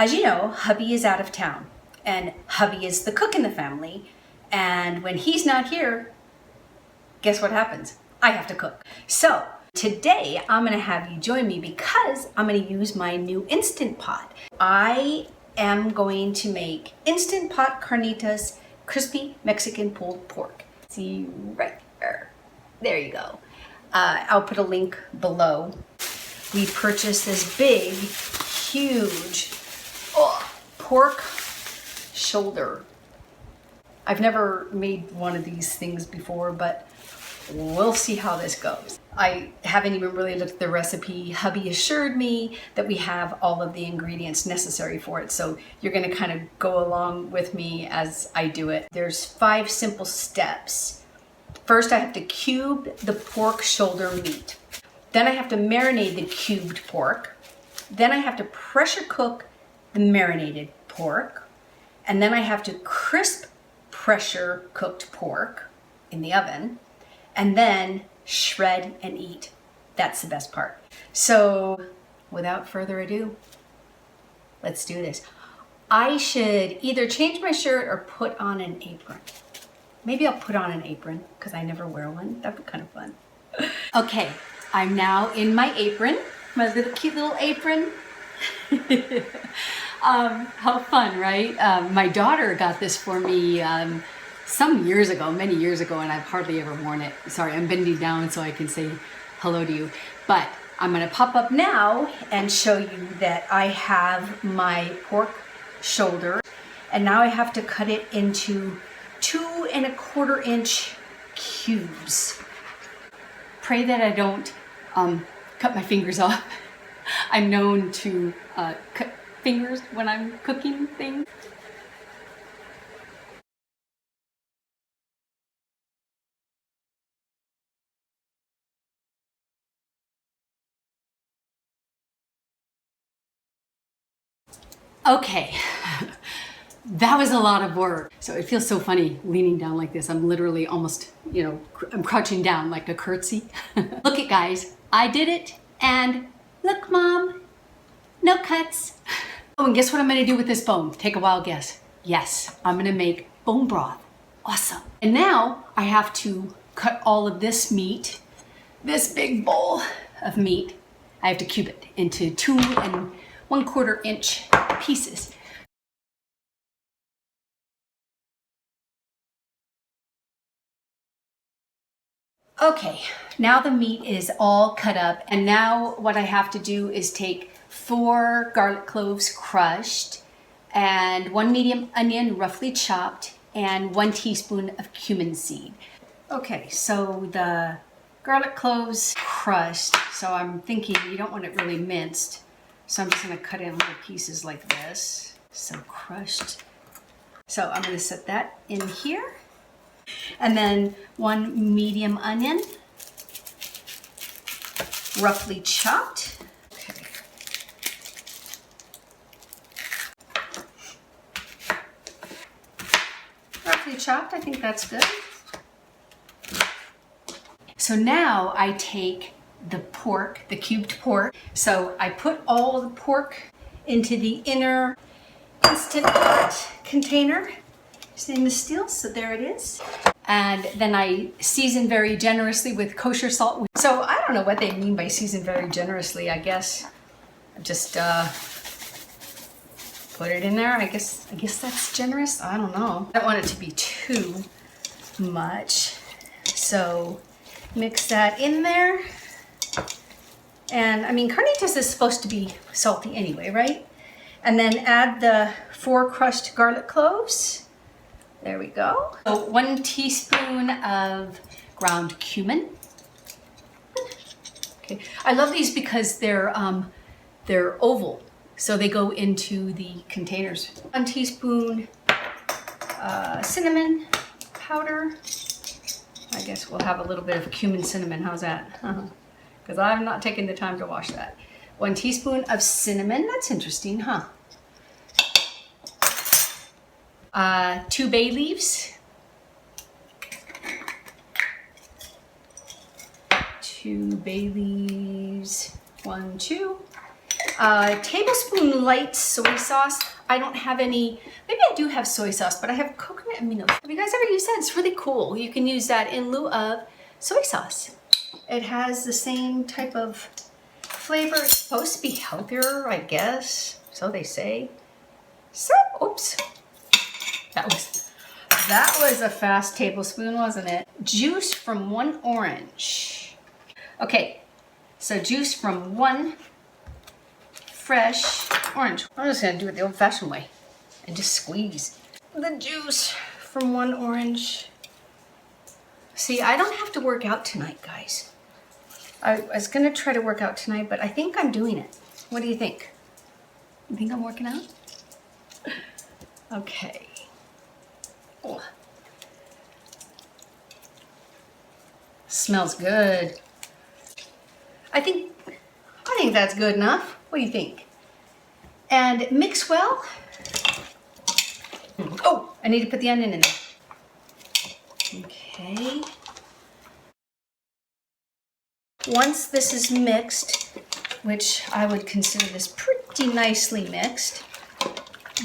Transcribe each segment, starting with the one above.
As you know, hubby is out of town, and hubby is the cook in the family, and when he's not here, guess what happens? I have to cook. So today I'm gonna have you join me because I'm gonna use my new Instant Pot. I am going to make Instant Pot Carnitas crispy Mexican pulled pork. See right there. There you go. I'll put a link below. We purchased this big, huge pork shoulder. I've never made one of these things before, but we'll see how this goes. I haven't even really looked at the recipe. Hubby assured me that we have all of the ingredients necessary for it, so you're gonna kind of go along with me as I do it. There's 5 simple steps. First, I have to cube the pork shoulder meat. Then I have to marinate the cubed pork. Then I have to pressure cook the marinated pork. And then I have to crisp pressure cooked pork in the oven. And then shred and eat. That's the best part. So without further ado, let's do this. I should either change my shirt or put on an apron. Maybe I'll put on an apron because I never wear one. That'd be kind of fun. Okay, I'm now in my apron, my little cute little apron. How fun, right? My daughter got this for me some years ago, many years ago, and I've hardly ever worn it. Sorry, I'm bending down so I can say hello to you. But I'm gonna pop up now and show you that I have my pork shoulder, and now I have to cut it into 2 1/4 inch cubes. Pray that I don't cut my fingers off. I'm known to cut fingers when I'm cooking things. Okay, that was a lot of work. So it feels so funny leaning down like this. I'm literally almost, I'm crouching down like a curtsy. Look it, guys, I did it. And look, Mom, no cuts. Oh, and guess what I'm gonna do with this bone? Take a wild guess. Yes, I'm gonna make bone broth. Awesome. And now I have to cut all of this meat, this big bowl of meat. I have to cube it into 2 1/4 inch pieces. Okay, now the meat is all cut up, and now what I have to do is take 4 garlic cloves crushed and 1 medium onion roughly chopped and 1 teaspoon of cumin seed. Okay, so the garlic cloves crushed, so I'm thinking you don't want it really minced. So I'm just gonna cut in little pieces like this. So crushed. So I'm gonna set that in here. And then 1 medium onion, roughly chopped. Okay. Roughly chopped, I think that's good. So now I take the pork, the cubed pork. So I put all the pork into the inner Instant Pot container. Stainless steel, so there it is. And then I season very generously with kosher salt. So I don't know what they mean by season very generously. I guess just put it in there. I guess that's generous. I don't know. I don't want it to be too much. So mix that in there. And I mean, carnitas is supposed to be salty anyway, right? And then add the 4 crushed garlic cloves. There we go. So 1 teaspoon of ground cumin. Okay, I love these because they're oval, so they go into the containers. 1 teaspoon cinnamon powder. I guess we'll have a little bit of cumin cinnamon. How's that? Because I'm not taking the time to wash that. 1 teaspoon of cinnamon. That's interesting, huh? 2 bay leaves. 2 bay leaves. 1, 2. tablespoon light soy sauce. I don't have any, maybe I do have soy sauce, but I have coconut aminos. Have you guys ever used that? It's really cool. You can use that in lieu of soy sauce. It has the same type of flavor. It's supposed to be healthier, I guess. So they say. So, oops. That was a fast tablespoon, wasn't it? Juice from 1 orange. Okay, so juice from 1 fresh orange. I'm just gonna do it the old-fashioned way and just squeeze the juice from 1 orange. See, I don't have to work out tonight, guys. I was gonna try to work out tonight, but I think I'm doing it. What do you think? You think I'm working out? Okay. Oh. Smells good. I think that's good enough. What do you think? And mix well. Oh, I need to put the onion in there. Okay. Once this is mixed, which I would consider this pretty nicely mixed,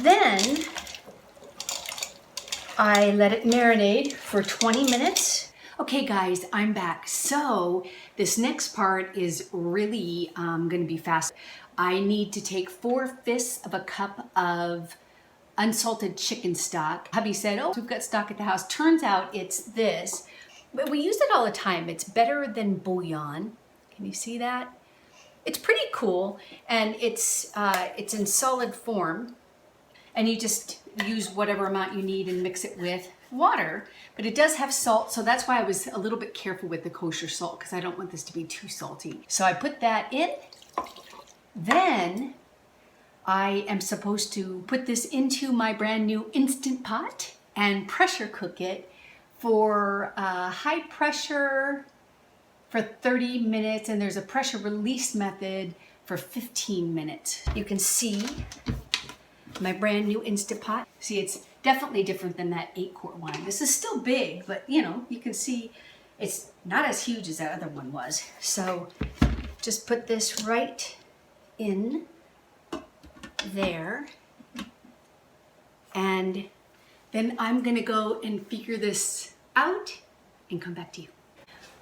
then I let it marinate for 20 minutes. Okay guys, I'm back. So this next part is really gonna be fast. I need to take 4/5 of a cup of unsalted chicken stock. Hubby said, oh, we've got stock at the house. Turns out it's this, but we use it all the time. It's better than bouillon. Can you see that? It's pretty cool, and it's in solid form, and you just use whatever amount you need and mix it with water, but it does have salt, so that's why I was a little bit careful with the kosher salt, because I don't want this to be too salty. So I put that in. Then I am supposed to put this into my brand new Instant Pot and pressure cook it for high pressure for 30 minutes, and there's a pressure release method for 15 minutes. You can see my brand new Instant Pot. See, it's definitely different than that 8-quart one. This is still big, but you know, you can see it's not as huge as that other one was. So just put this right in there, and then I'm gonna go and figure this out and come back to you.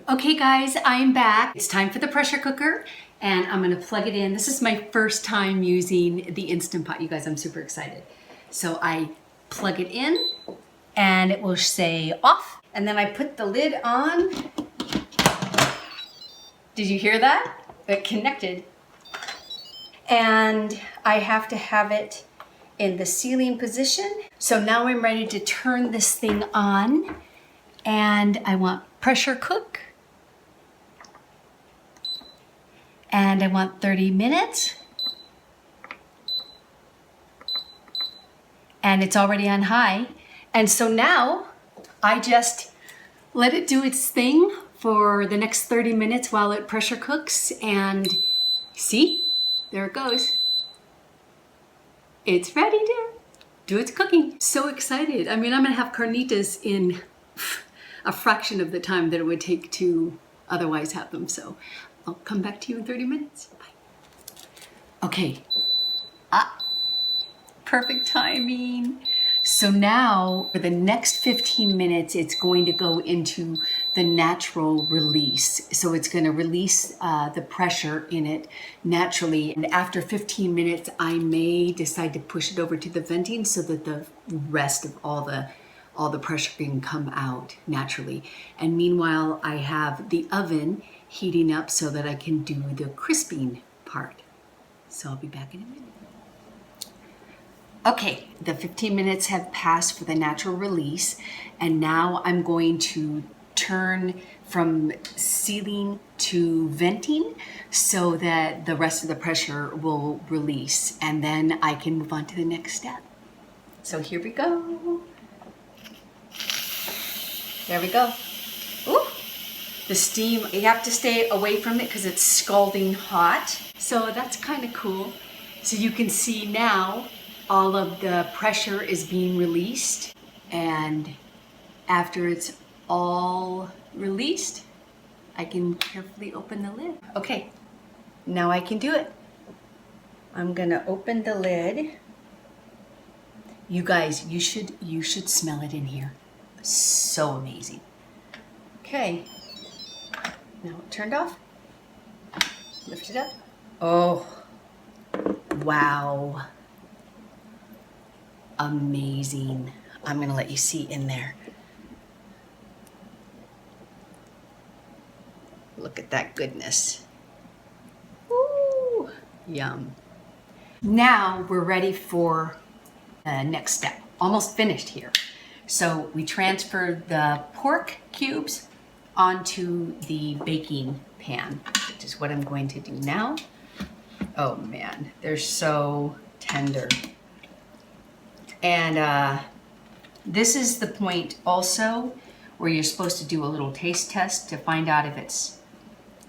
Okay guys, I'm back. It's time for the pressure cooker, and I'm gonna plug it in. This is my first time using the Instant Pot, you guys. I'm super excited. So I plug it in and it will say off, and then I put the lid on. Did you hear that? It connected. And I have to have it in the sealing position. So now I'm ready to turn this thing on, and I want pressure cook, and I want 30 minutes, and it's already on high. And so now I just let it do its thing for the next 30 minutes while it pressure cooks, and see, there it goes. It's ready to do its cooking. So excited. I mean, I'm gonna have carnitas in a fraction of the time that it would take to otherwise have them. So I'll come back to you in 30 minutes. Bye. Okay. Perfect timing. So now for the next 15 minutes, it's going to go into the natural release. So it's going to release the pressure in it naturally. And after 15 minutes, I may decide to push it over to the venting so that the rest of all the pressure can come out naturally. And meanwhile, I have the oven heating up so that I can do the crisping part. So I'll be back in a minute. Okay, the 15 minutes have passed for the natural release, and now I'm going to turn from sealing to venting so that the rest of the pressure will release, and then I can move on to the next step. So here we go. There we go. Ooh, the steam, you have to stay away from it because it's scalding hot. So that's kind of cool. So you can see now all of the pressure is being released, and after it's all released, I can carefully open the lid. Okay, now I can do it. I'm gonna open the lid. You guys, you should smell it in here. So amazing. Okay, now it turned off. Lift it up. Oh, wow. Amazing. I'm gonna let you see in there. Look at that goodness. Woo, yum. Now we're ready for the next step. Almost finished here. So we transferred the pork cubes onto the baking pan, which is what I'm going to do now. Oh man, they're so tender. And this is the point also where you're supposed to do a little taste test to find out if it's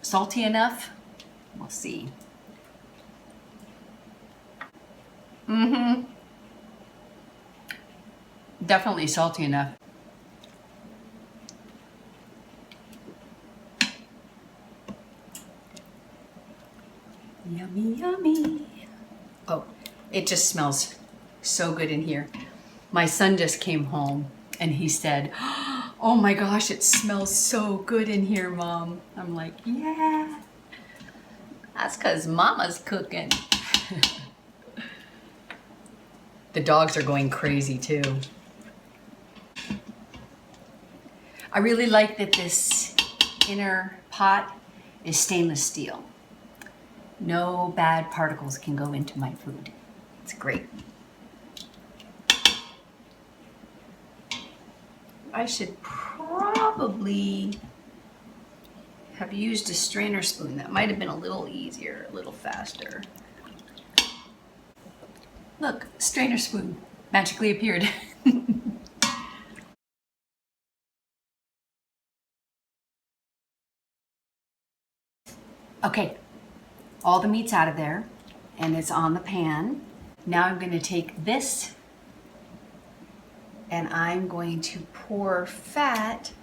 salty enough. We'll see. Definitely salty enough. Yummy, yummy. Oh, it just smells so good in here. My son just came home and he said, "Oh my gosh, it smells so good in here, Mom." I'm like, yeah, that's because Mama's cooking. The dogs are going crazy too. I really like that this inner pot is stainless steel. No bad particles can go into my food. It's great. I should probably have used a strainer spoon. That might have been a little easier, a little faster. Look, strainer spoon magically appeared. Okay, all the meat's out of there and it's on the pan. Now I'm going to take this and I'm going to pour fat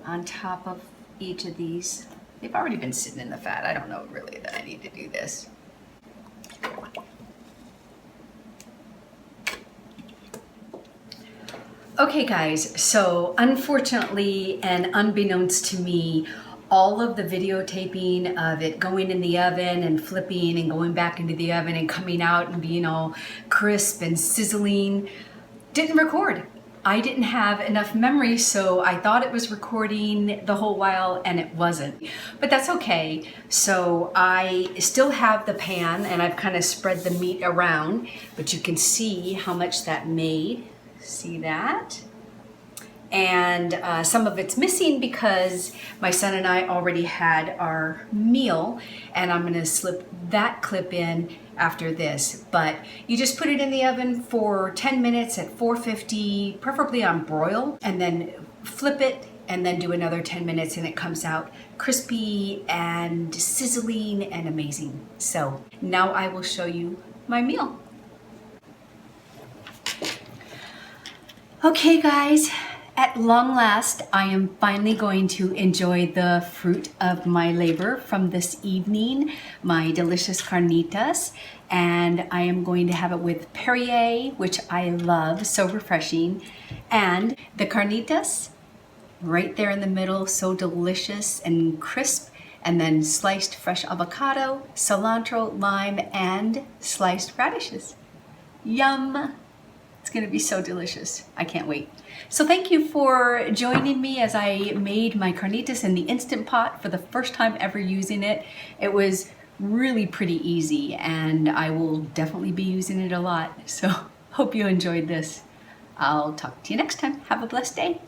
on top of each of these. They've already been sitting in the fat. I don't know really that I need to do this. Okay guys, so unfortunately and unbeknownst to me, all of the videotaping of it going in the oven and flipping and going back into the oven and coming out and being all crisp and sizzling didn't record. I didn't have enough memory, so I thought it was recording the whole while and it wasn't. But that's okay. So I still have the pan and I've kind of spread the meat around, but you can see how much that made. See that? And some of it's missing because my son and I already had our meal, and I'm gonna slip that clip in after this. But you just put it in the oven for 10 minutes at 450, preferably on broil, and then flip it and then do another 10 minutes and it comes out crispy and sizzling and amazing. So now I will show you my meal. Okay guys, at long last, I am finally going to enjoy the fruit of my labor from this evening, my delicious carnitas, and I am going to have it with Perrier, which I love, so refreshing, and the carnitas right there in the middle, so delicious and crisp, and then sliced fresh avocado, cilantro, lime, and sliced radishes. Yum! It's gonna be so delicious. I can't wait. So thank you for joining me as I made my carnitas in the Instant Pot for the first time ever using it. It was really pretty easy and I will definitely be using it a lot. So hope you enjoyed this. I'll talk to you next time. Have a blessed day.